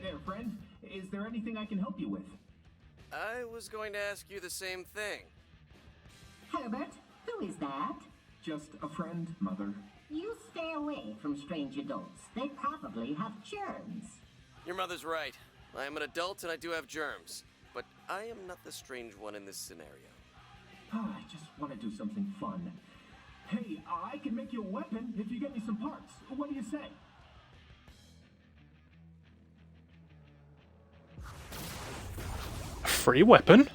there, friend. Is there anything I can help you with? I was going to ask you the same thing. Herbert, who is that? Just a friend, Mother. You stay away from strange adults. They probably have germs. Your mother's right. I am an adult and I do have germs. But I am not the strange one in this scenario. I just want to do something fun. Hey, I can make you a weapon if you get me some parts. What do you say? A free weapon?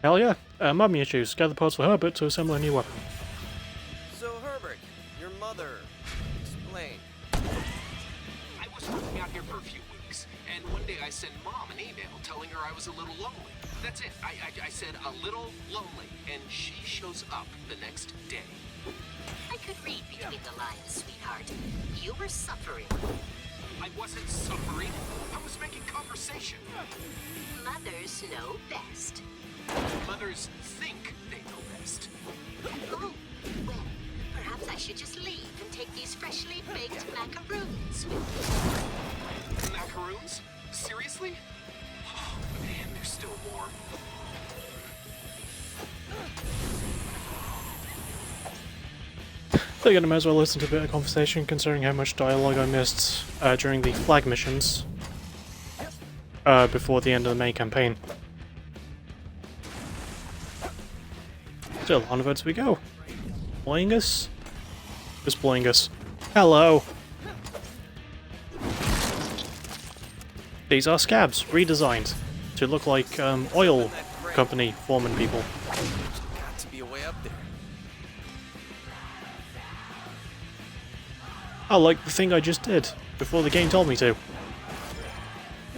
Hell yeah. Mommy issues. Gather parts for Herbert to assemble a new weapon. So, Herbert, your mother, explain. I was working out here for a few weeks, and one day I sent Mom an email telling her I was a little lonely. That's it. I said a little lonely, and she shows up the next day. I could read between the lines, sweetheart. You were suffering. I wasn't suffering. I was making conversation. Mothers know best. Mothers think they know best. Oh, well, perhaps I should just leave and take these freshly baked macaroons with me. Macaroons? Seriously? Oh, man, there's still more. I think I might as well listen to a bit of conversation, considering how much dialogue I missed during the flag missions before the end of the main campaign. Still, onwards we go. Boingus? Just Boingus. Hello! These are scabs, redesigned to look like oil company foreman people. Got to be a way up there. Oh, like the thing I just did, before the game told me to.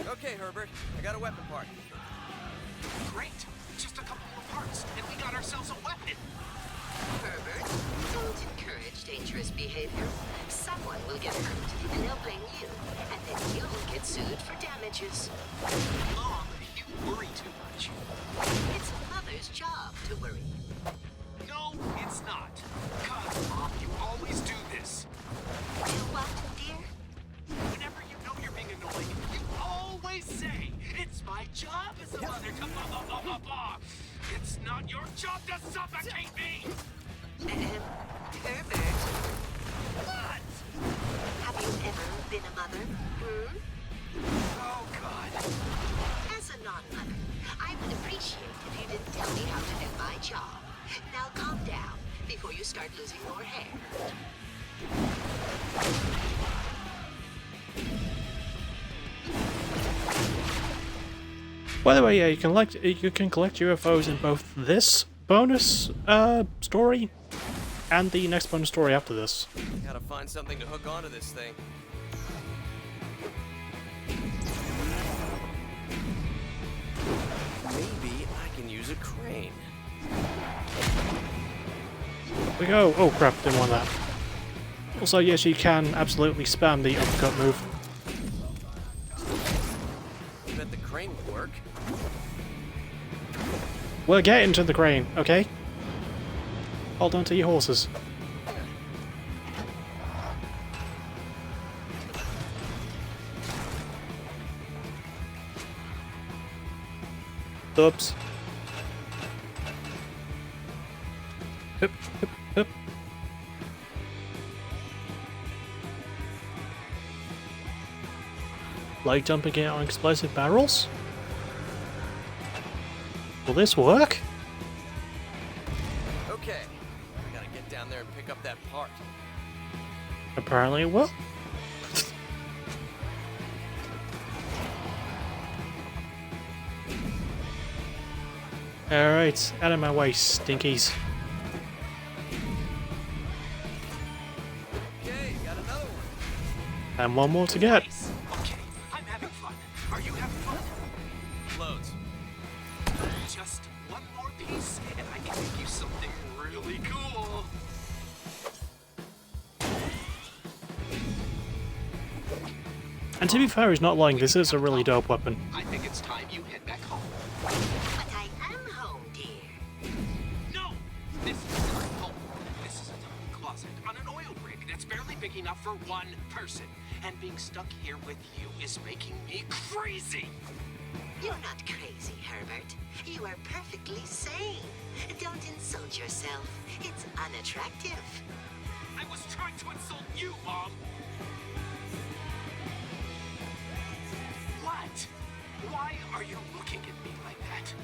Okay, Herbert, I got a weapon part. Great. Just a couple more parts, and we got ourselves a weapon. Herbert, don't encourage dangerous behavior. Someone will get hurt, and they'll blame you. And then you'll get sued for damages. Mom, you worry too much. It's a mother's job to worry. No, it's not. God, Mom, you always do this. Do what, dear? Whenever you know you're being annoying, you always say, it's my job as a mother to blah, blah, blah, blah, blah. It's not your job to suffocate me! Herbert, What? have you ever been a mother? Hmm? Oh, God. As a non-mother, I would appreciate if you didn't tell me how to do my job. Now calm down before you start losing more hair. By the way, yeah, you can collect UFOs in both this bonus story and the next bonus story after this. Gotta find something to hook onto this thing. Maybe I can use a crane. Here we go. Oh crap, didn't want that. Also, yes, you can absolutely spam the uppercut move. Bet the crane would work. We're getting to the crane, okay? Hold on to your horses. Oops. Hip, hip, hip. Like jumping it on explosive barrels? Will this work? Okay, I gotta get down there and pick up that part. Apparently it will. Alright, out of my way, stinkies. Okay, got another one. And one more to get. Nice. Okay, I'm having fun. Are you having fun? Loads. Just one more piece, and I can make you something really cool. And to be fair, he's not lying, this is a really dope weapon. I think it's time you head back home. But I am home, dear. No! This is not home. This is a tiny closet on an oil rig that's barely big enough for one person. and being stuck here with you is making me crazy. You're not crazy, Herbert. You are perfectly sane. Don't insult yourself. It's unattractive. I was trying to insult you, Mom. What? Why are you looking at me like that?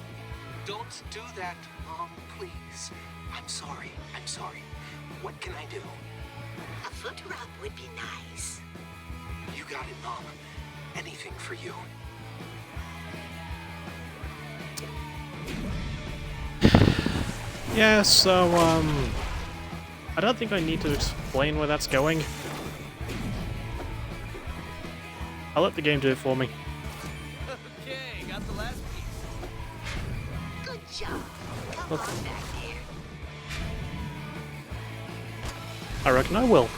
Don't do that, Mom, please. I'm sorry. I'm sorry. What can I do? A foot rub would be nice. You got it, Mom. Anything for you. Yeah, so, I don't think I need to explain where that's going. I'll let the game do it for me. Okay, got the last piece. Good job. Come on back, dear. I reckon I will.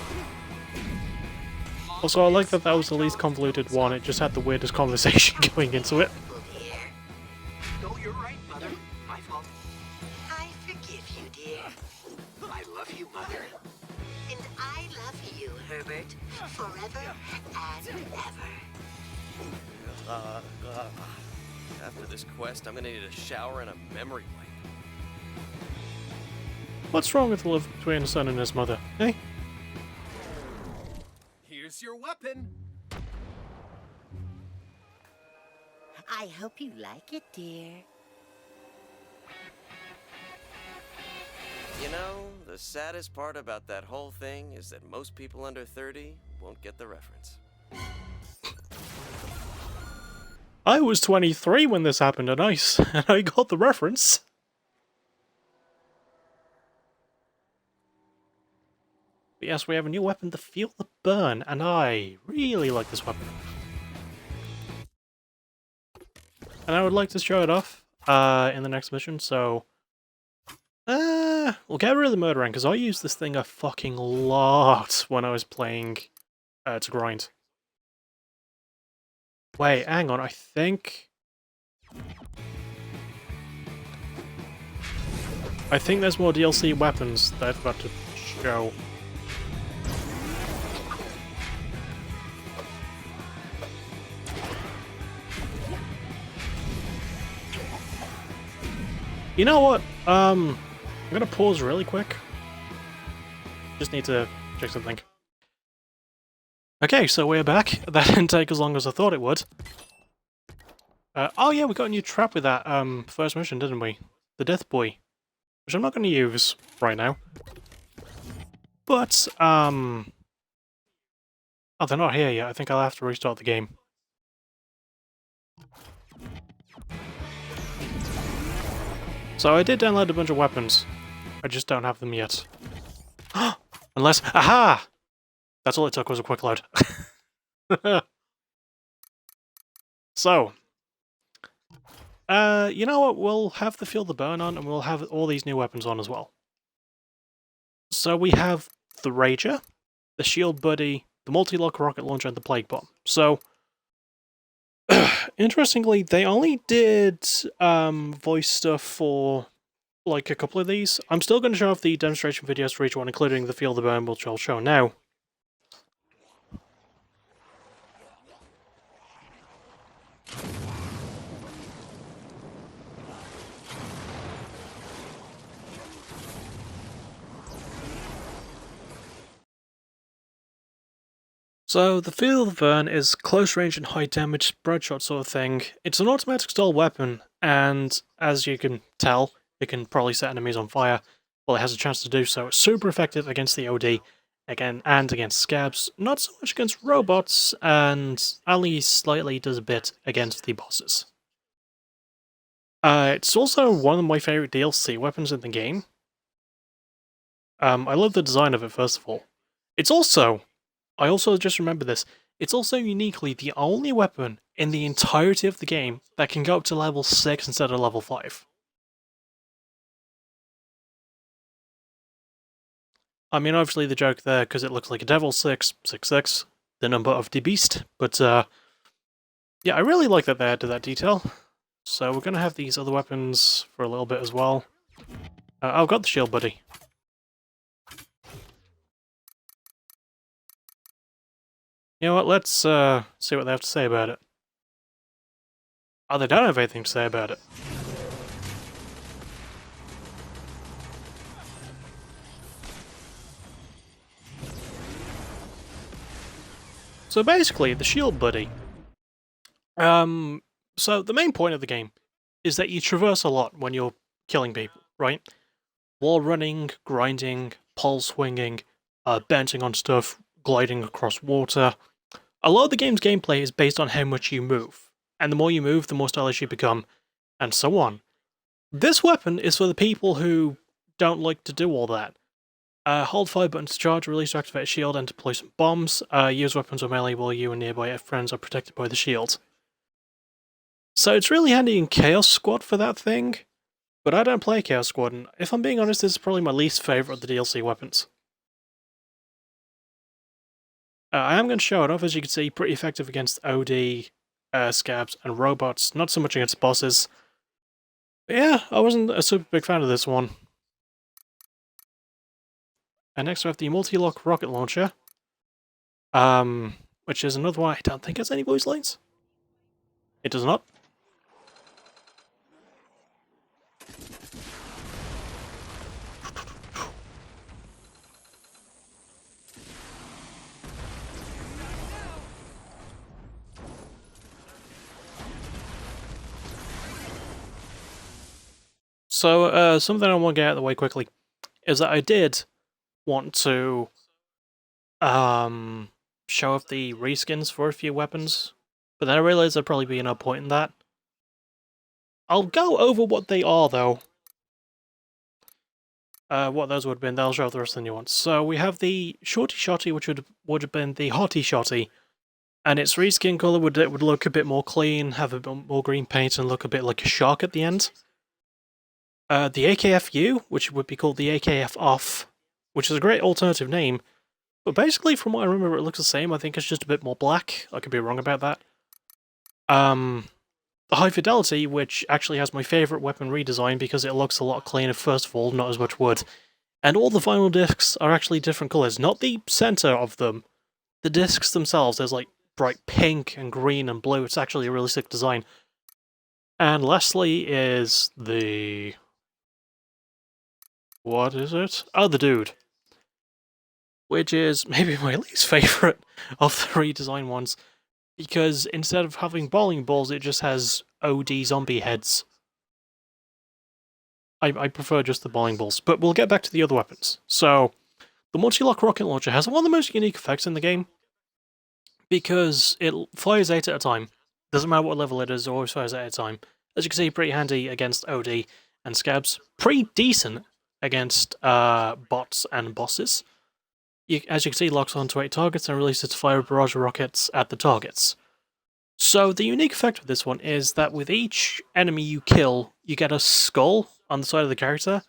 Also, I like that that was the least convoluted one, it just had the weirdest conversation going into it. Dear. No, you're right, Mother. My fault. I forgive you, dear. I love you, Mother. And I love you, Herbert. Forever and ever. After this quest, I'm gonna need a shower and a memory wipe. What's wrong with the love between a son and his mother, eh? Here's your weapon. I hope you like it, dear. You know, the saddest part about that whole thing is that most people under 30 won't get the reference. I was 23 when this happened, and I got the reference. But yes, we have a new weapon, the Feel the Burn, and I really like this weapon. And I would like to show it off in the next mission, so... we'll get rid of the Murder Rank, because I used this thing a fucking lot when I was playing to grind. Wait, hang on, I think there's more DLC weapons that I forgot to show. You know what? I'm gonna pause really quick. Just need to check something. Okay, so we're back. That didn't take as long as I thought it would. Oh yeah, we got a new trap with that first mission, didn't we? The Death Boy. Which I'm not going to use right now. But, oh, they're not here yet. I think I'll have to restart the game. So I did download a bunch of weapons. I just don't have them yet. Unless... Aha! That's all it took was a quick load. So, you know what? We'll have the Feel the Burn on, and we'll have all these new weapons on as well. So we have the Rager, the Shield Buddy, the Multi-Lock Rocket Launcher, and the Plague Bomb. So, interestingly, they only did voice stuff for like a couple of these. I'm still going to show off the demonstration videos for each one, including the Feel the Burn, which I'll show now. So, the Feel the Burn is close range and high damage spread shot sort of thing. It's an automatic style weapon, and as you can tell, it can probably set enemies on fire. Well, it has a chance to do so. It's super effective against the OD, again, and against scabs. Not so much against robots, and only slightly does a bit against the bosses. It's also one of my favourite DLC weapons in the game. I love the design of it, first of all. It's also... I also just remember this. It's also uniquely the only weapon in the entirety of the game that can go up to level 6 instead of level 5. I mean, obviously the joke there, because it looks like a Devil 6, 6, the number of the beast, but yeah, I really like that they added that detail. So we're going to have these other weapons for a little bit as well. I've got the Shield Buddy. You know what, let's see what they have to say about it. Oh, they don't have anything to say about it. So basically, the shield buddy. So the main point of the game is that you traverse a lot when you're killing people, right? Wall running, grinding, pole swinging, bouncing on stuff, gliding across water. A lot of the game's gameplay is based on how much you move, and the more you move, the more stylish you become, and so on. This weapon is for the people who don't like to do all that. Hold fire button to charge, release to activate a shield, and deploy some bombs. Use weapons or melee while you and nearby friends are protected by the shield. So it's really handy in Chaos Squad for that thing, but I don't play Chaos Squad, and if I'm being honest, this is probably my least favourite of the DLC weapons. I am going to show it off, as you can see, pretty effective against OD, scabs, and robots, not so much against bosses. But yeah, I wasn't a super big fan of this one. And next we have the multi-lock rocket launcher, which is another one I don't think has any voice lines. It does not. So, something I want to get out of the way quickly is that I did want to show off the reskins for a few weapons, but then I realised there'd probably be no point in that. I'll go over what they are, though. What those would have been, they'll show the rest of the new ones. So we have the Shorty Shotty, which would have been the Hottie Shotty, and its reskin colour would look a bit more clean, have a bit more green paint, and look a bit like a shark at the end. The AKFU, which would be called the AKF Off, which is a great alternative name, but basically from what I remember it looks the same. I think it's just a bit more black. I could be wrong about that. The High Fidelity, which actually has my favourite weapon redesign because it looks a lot cleaner first of all, not as much wood. And all the vinyl discs are actually different colours, not the centre of them. The discs themselves, there's like bright pink and green and blue. It's actually a really sick design. And lastly is the... what is it? Oh, the Dude. Which is maybe my least favourite of the redesigned ones, because instead of having bowling balls, it just has OD zombie heads. I prefer just the bowling balls, but we'll get back to the other weapons. So, the multi-lock rocket launcher has one of the most unique effects in the game, because it fires 8 at a time. Doesn't matter what level it is, it always fires 8 at a time. As you can see, pretty handy against OD and scabs. Pretty decent against bots and bosses. As you can see, it locks onto 8 targets and releases to fire a barrage of rockets at the targets. So the unique effect of this one is that with each enemy you kill, you get a skull on the side of the character.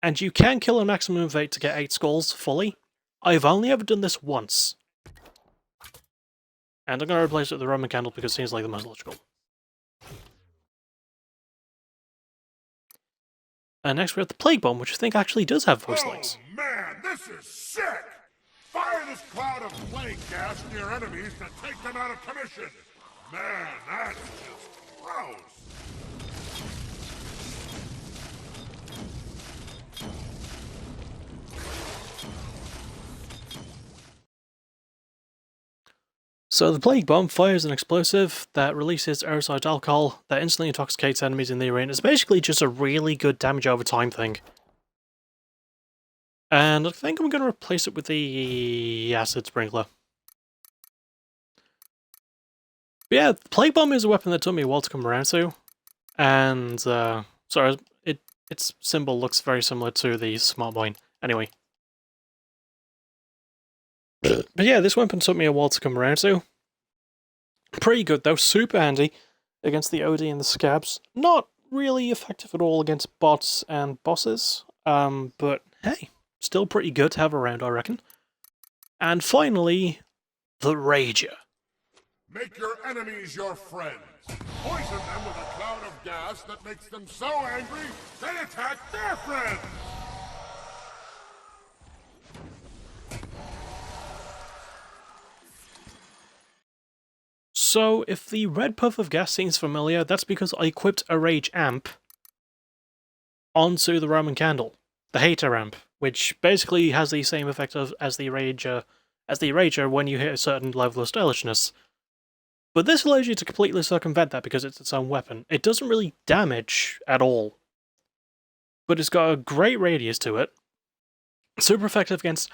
And you can kill a maximum of 8 to get 8 skulls fully. I've only ever done this once. And I'm going to replace it with the Roman candle because it seems like the most logical. And next we have the Plague Bomb, which I think actually does have voice lines. Oh man, this is sick! Fire this cloud of plague gas near enemies to take them out of commission! Man, that's just gross! So the Plague Bomb fires an explosive that releases aerosol alcohol that instantly intoxicates enemies in the arena. It's basically just a really good damage over time thing. And I think I'm going to replace it with the acid sprinkler. But yeah, the Plague Bomb is a weapon that took me a while to come around to. And, sorry, its symbol looks very similar to the Smart Mine. Anyway. But yeah, this weapon took me a while to come around to. Pretty good though, super handy against the OD and the scabs. Not really effective at all against bots and bosses, but hey, still pretty good to have around, I reckon. And finally, the Rager. Make your enemies your friends. Poison them with a cloud of gas that makes them so angry, they attack their friends! So, if the red puff of gas seems familiar, that's because I equipped a rage amp onto the Roman candle, the hater amp, which basically has the same effect as the rager when you hit a certain level of stylishness. But this allows you to completely circumvent that because it's its own weapon. It doesn't really damage at all, but it's got a great radius to it. Super effective against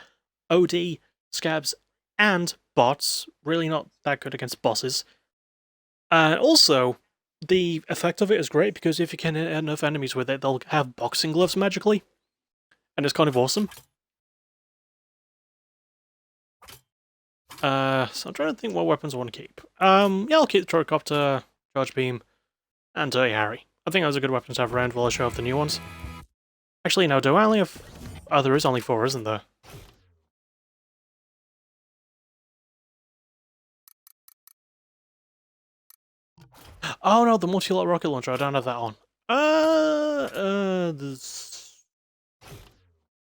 OD, scabs, and bots. Really not that good against bosses. And also, the effect of it is great because if you can hit enough enemies with it, they'll have boxing gloves magically. And it's kind of awesome. So I'm trying to think what weapons I want to keep. Yeah, I'll keep the Tricopter, Charge Beam, and Dirty Harry. I think those are good weapons to have around while I show off the new ones. Actually, no, do I only have... Oh, there is only 4, isn't there? Oh no, the multi-lot rocket launcher, I don't have that on.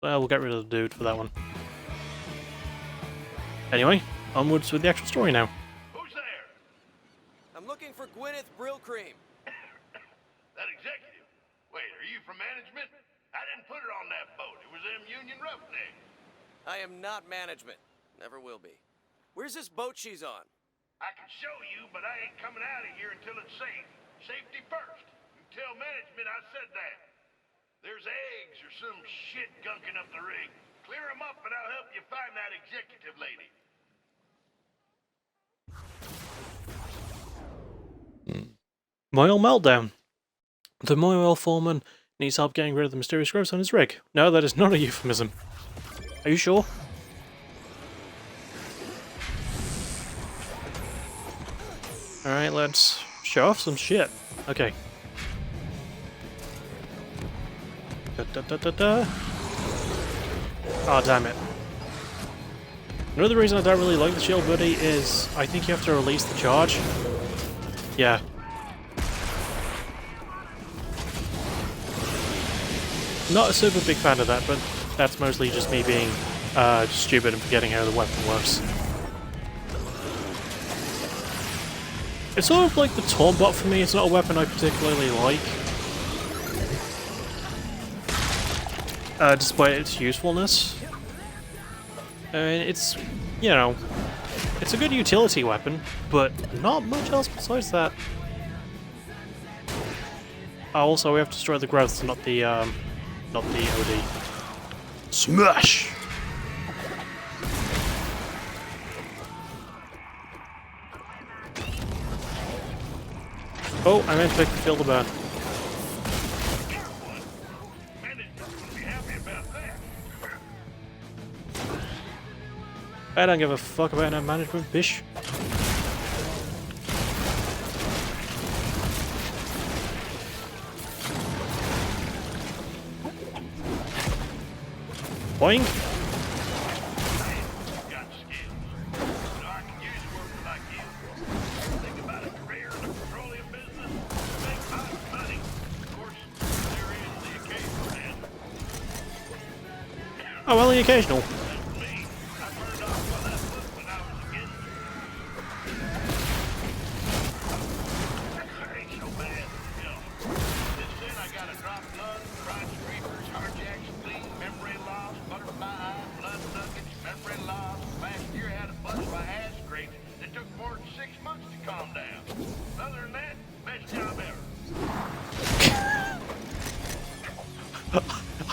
Well, we'll get rid of the dude for that one. Anyway, onwards with the actual story now. Who's there? I'm looking for Gwyneth Brill Cream. That executive. Wait, are you from management? I didn't put her on that boat. It was them union roughnecks. I am not management. Never will be. Where's this boat she's on? I can show you, but I ain't coming out of here until it's safe. Safety first. You tell management I said that. There's eggs or some shit gunking up the rig. Clear them up and I'll help you find that executive lady. Moil meltdown. The Moil foreman needs help getting rid of the mysterious growths on his rig. No, that is not a euphemism. Are you sure? Alright, let's show off some shit. Okay. Oh, damn it. Another reason I don't really like the shield buddy is I think you have to release the charge. Yeah. Not a super big fan of that, but that's mostly just me being stupid and forgetting how the weapon works. It's sort of like the taunt bot for me. It's not a weapon I particularly like. Despite its usefulness. It's, you know, it's a good utility weapon, but not much else besides that. Also, we have to destroy the growths, not the OD. Smash! Oh, I meant to feel the burn. I don't give a fuck about no management, bish. Boing! Oh, well, the occasional.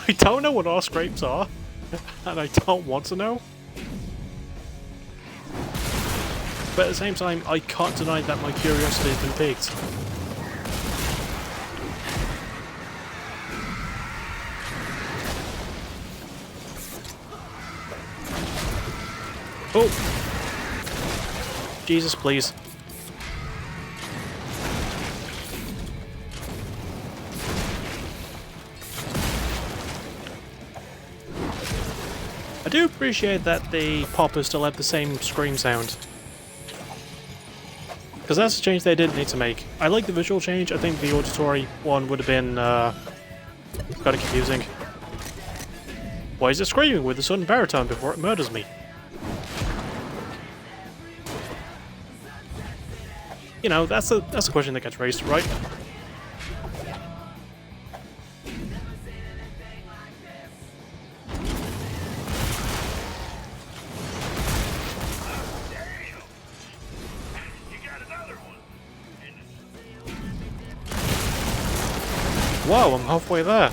I don't know what arse scrapes are, and I don't want to know. But at the same time, I can't deny that my curiosity has been piqued. Oh! Jesus, please. I do appreciate that the poppers still have the same scream sound. Because that's a change they didn't need to make. I like the visual change, I think the auditory one would have been kind of confusing. Why is it screaming with a sudden baritone before it murders me? you know, that's a question that gets raised, right? Whoa, I'm halfway there.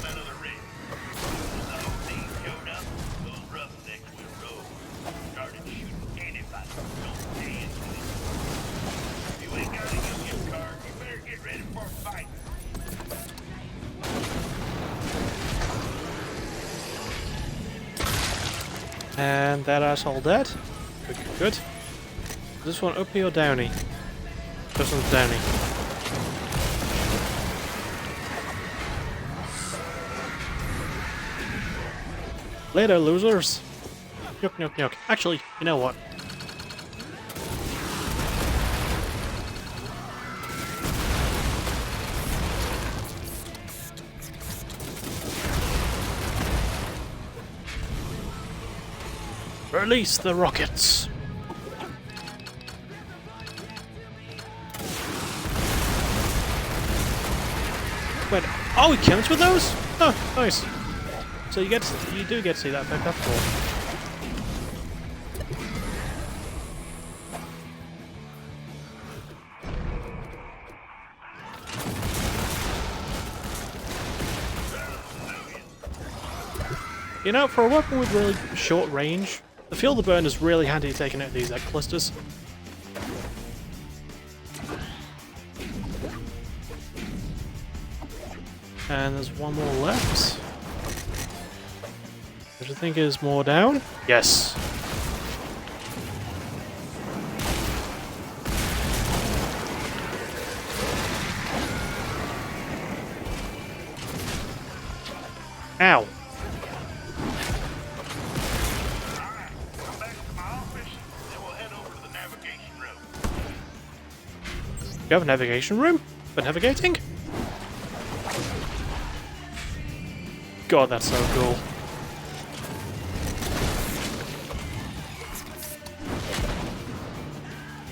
And that asshole dead. Good, good, good. This one uppy or downy? This one's downy. Later, losers! Yuck, yuck, yuck. Actually, you know what? Release the rockets! Wait, oh, he counts with those? Oh, nice. So you do get to see that effect after all. You know, for a weapon with really short range, the Feel the Burn is really handy taking out these egg clusters. And there's one more left. Which I think is more down. Yes. Ow. Come back to my office, then we'll head over to the navigation room. You have a navigation room? For navigating? God, that's so cool.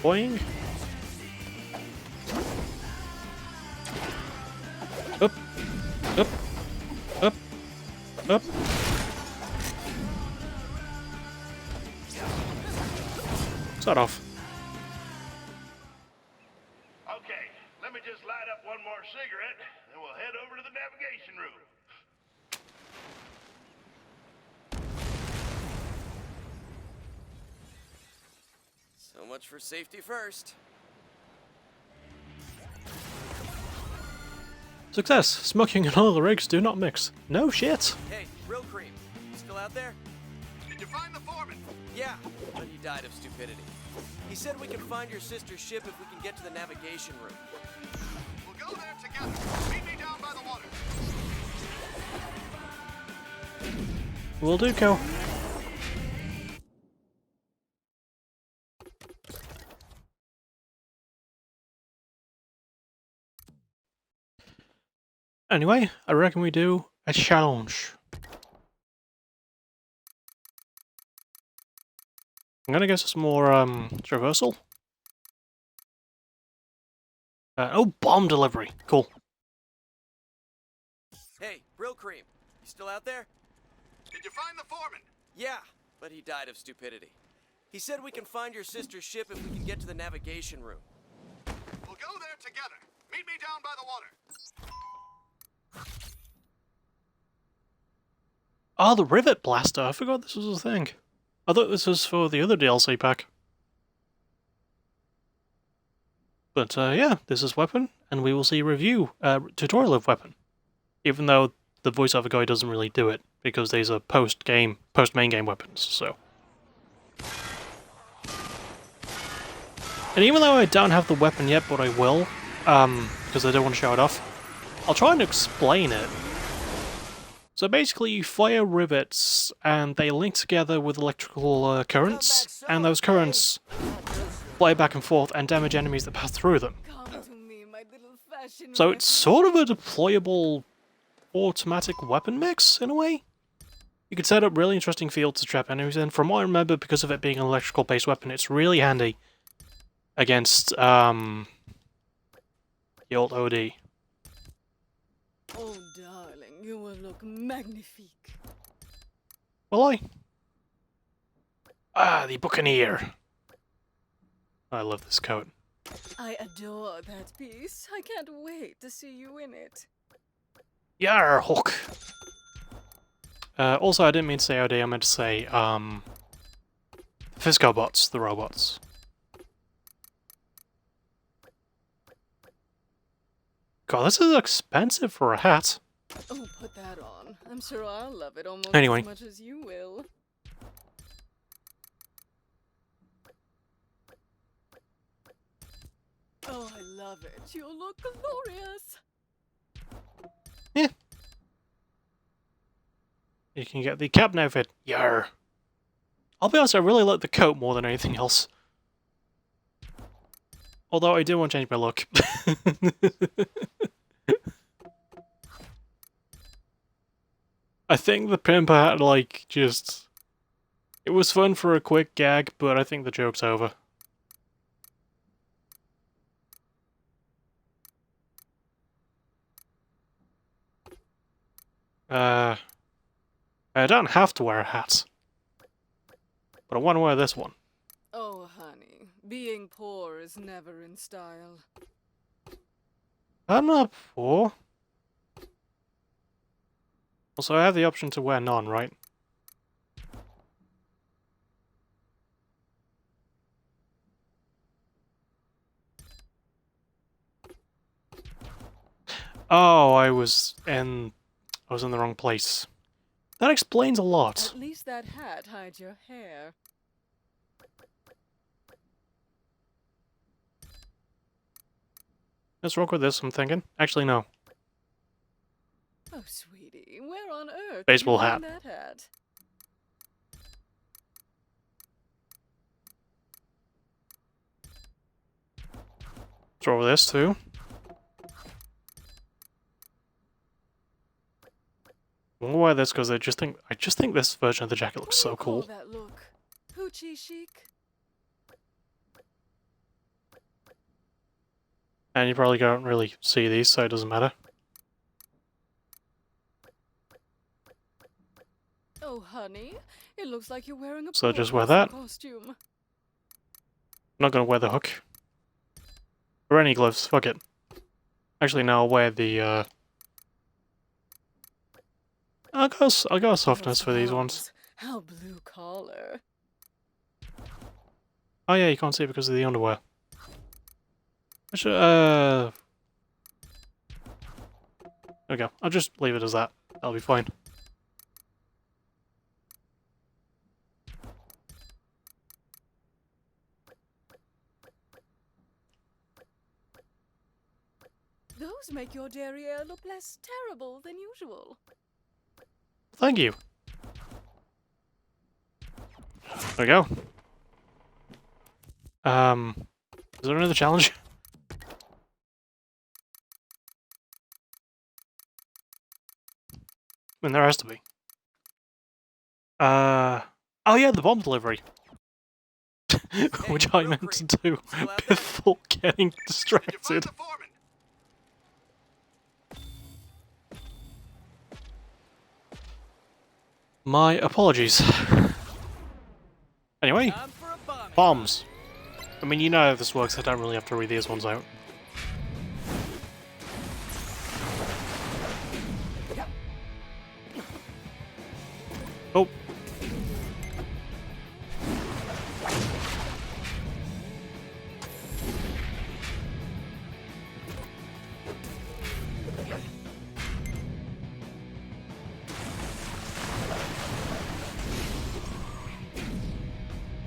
Boing. Up. Up. Up. Up. Start off. Okay, let me just light up one more cigarette, then we'll head over to the navigation room. So much for safety first. Success! Smoking and all the rigs do not mix. No shit! Hey, Real Cream, you still out there? Did you find the foreman? Yeah, but he died of stupidity. He said we can find your sister's ship if we can get to the navigation room. We'll go there together. Meet me down by the water. Will do, Kel. Anyway, I reckon we do a challenge. I'm gonna guess it's more, traversal. Oh, bomb delivery. Cool. Hey, Real Cream, you still out there? Did you find the foreman? Yeah, but he died of stupidity. He said we can find your sister's ship if we can get to the navigation room. We'll go there together. Meet me down by the water. Oh, the Rivet Blaster. I forgot this was a thing. I thought this was for the other DLC pack. But yeah, this is Weapon, and we will see a review, tutorial of Weapon. Even though the voiceover guy doesn't really do it, because these are post-main game weapons, so. And even though I don't have the weapon yet, but I will, because I don't want to show it off, I'll try and explain it. So basically you fire rivets, and they link together with electrical currents, and those currents fly back and forth and damage enemies that pass through them. So it's sort of a deployable automatic weapon mix, in a way. You can set up really interesting fields to trap enemies in. From what I remember, because of it being an electrical based weapon, it's really handy against The old OD. Oh, darling, you will look magnifique. Will I? Ah, the Buccaneer. I love this coat. I adore that piece. I can't wait to see you in it. Yar, Hook. Also, I didn't mean to say OD, I meant to say, Fisco bots, the robots. God, this is expensive for a hat. Oh, put that on. I'm sure I'll love it almost Anyway. as much as you will. Oh, I love it. You look glorious. Yeah. You can get the captain outfit. Yar. I'll be honest, I really like the coat more than anything else. Although I do want to change my look. I think the pimp hat, like, just... It was fun for a quick gag, but I think the joke's over. I don't have to wear a hat. But I want to wear this one. Oh, honey, being poor is never in style. I'm not poor. Also, I have the option to wear none, right? Oh, I was in the wrong place. That explains a lot. At least that hat hides your hair. Let's rock with this, I'm thinking. Actually, no. Oh, sweetie, where on earth Baseball did you hat. find that hat? Let's roll with this, too. I'm gonna wear this because I just think this version of the jacket looks so What do you call cool. that look? Hoochie chic? And you probably don't really see these, so it doesn't matter. Oh, honey, it looks like you're wearing a So just poor wear that. costume. I'm not gonna wear the hook. Or any gloves, fuck it. Actually, no, I'll wear the, I'll go softness for these ones. How blue collar. Oh yeah, you can't see it because of the underwear. Which, there we go. I'll just leave it as that. That'll be fine. Those make your derriere look less terrible than usual. Thank you. There we go. Is there another challenge? I mean, there has to be. Oh yeah, the bomb delivery. Which I meant to do before getting distracted. My apologies. Anyway, bombs. I mean, you know how this works, I don't really have to read these ones out. Oh.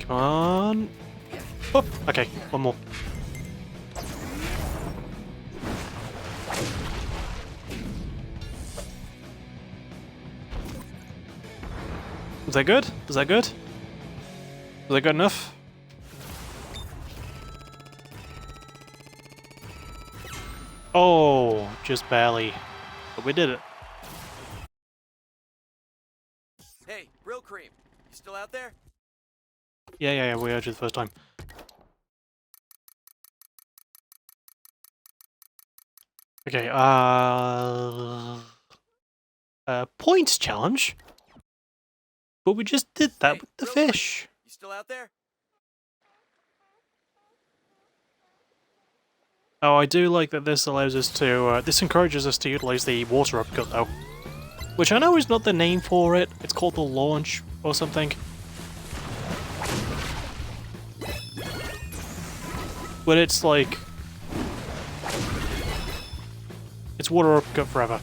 Come on. Oh, okay, one more. Was that good? Was that good? Was that good enough? Oh, just barely. But we did it. Hey, Real Cream, you still out there? Yeah, we heard you the first time. Okay, points challenge? But we just did that Hey, with the real quick, fish. You still out there? Oh, I do like that this allows us to, this encourages us to utilize the water upcut though. Which I know is not the name for it, it's called the launch or something. But it's like... it's water upcut forever.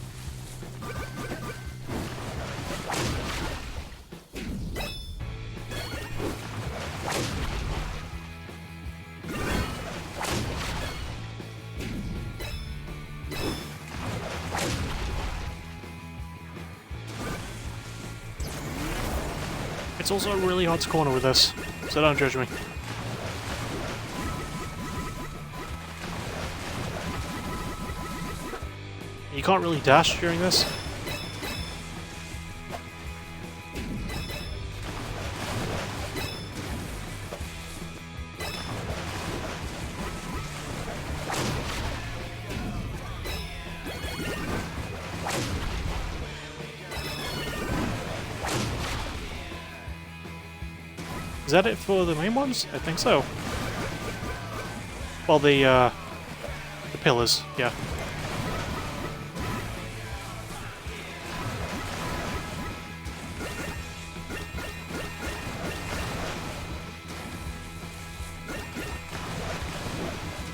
It's also really hard to corner with this, so don't judge me. You can't really dash during this. Is that it for the main ones? I think so. Well, the pillars, yeah.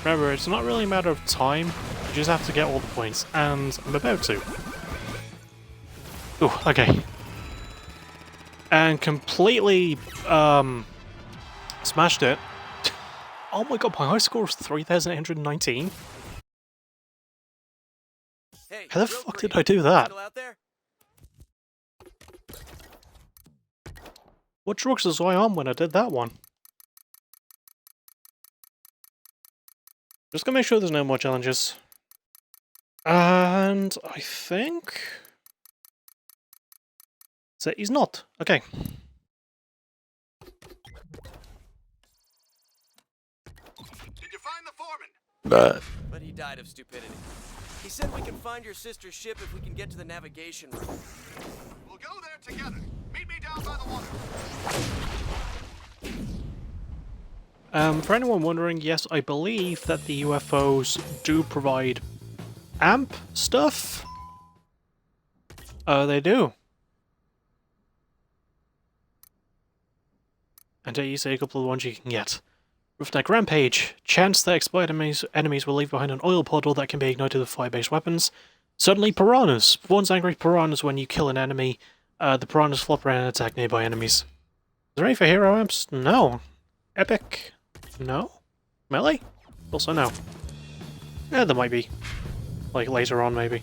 Remember, it's not really a matter of time, you just have to get all the points, and I'm about to. Ooh, okay. And completely, smashed it. Oh my god, my high score was 3,819? Hey, How the real fuck quick, did I do that? Still out there? What drugs was I on when I did that one? Just gonna make sure there's no more challenges. And I think... so he's not. Okay. Did you find the foreman? But he died of stupidity. He said we can find your sister's ship if we can get to the navigation room. We'll go there together. Meet me down by the water. For anyone wondering, yes, I believe that the UFOs do provide AMP stuff. They do. And you say a couple of the ones you can get. Roughneck Rampage. Chance that expired enemies will leave behind an oil puddle that can be ignited with fire-based weapons. Suddenly piranhas. Spawns angry piranhas when you kill an enemy. The piranhas flop around and attack nearby enemies. Is there any for hero amps? No. Epic? No. Melee? Also no. Yeah, there might be. Like later on, maybe.